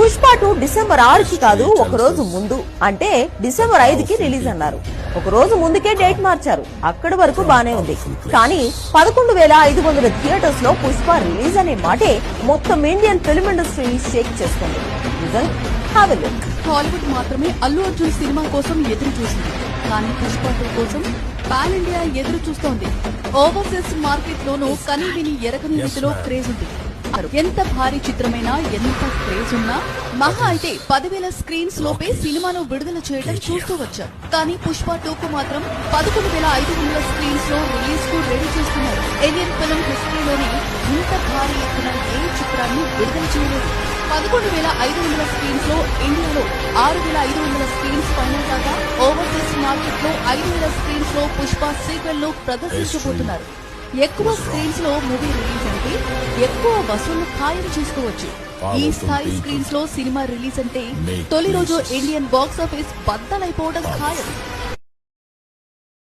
Pushpa 2 December 6కి కాదు, ఒక రోజు ముందు అంటే డిసెంబర్ 5కి రిలీజ్ అన్నారు. ఒక రోజు ముందుకే డేట్ మార్చారు. అక్కడి వరకు బానే ఉంది. కానీ 11,500 థియేటర్స్ లో పుష్ప రిలీజ్ అనే మాటే మొత్తం ఇండియన్ ఫిల్మ్ ఇండస్ట్రీని షేక్ చేస్తుంది. హాలీవుడ్ మాత్రమే అల్లు అర్జున్ సినిమా కోసం ఎదురు చూసింది. కానీ పుష్ప 2 కోసం పాన్ ఇండియా ఎదురు చూస్తోంది. ఓవర్సీస్ మార్కెట్ లోనూ కని విని ఎరగని రీతిలో క్రేజ్ ఉంది. ఎంత భారీ చిత్రమైనా, ఎంత క్రేజ్ ఉన్నా మహా అయితే 10,000 స్క్రీన్స్ లోపే సినిమాను విడుదల చేయడం చూస్తూ వచ్చారు. కానీ పుష్ప 2కు మాత్రం 11,500 స్క్రీన్స్ లో రిలీజ్ కు రెడీ చేస్తున్నారు. ఇండియన్ ఫిల్మ్ హిస్టరీలోని ఇంత భారీ ఎత్తున ఏ చిత్రాన్ని విడుదల చేయలేదు. 11,500 స్క్రీన్స్ లో ఇండియాలో 6,500 స్క్రీన్స్ ఫైనల్ కాగా ఓవర్సీస్ మార్కెట్ లో 5,000 స్క్రీన్స్ లో పుష్ప సీక్వెల్ ను ప్రదర్శించబోతున్నారు. ఎక్కువ స్క్రీన్స్ లో మూవీ రిలీజ్ అంటే ఎక్కువ వసూళ్లు ఖాయం చేసుకోవచ్చు. ఈ స్థాయి స్క్రీన్స్ లో సినిమా రిలీజ్ అంటే తొలి రోజు ఇండియన్ బాక్స్ ఆఫీస్ బద్దలైపోవడం ఖాయం.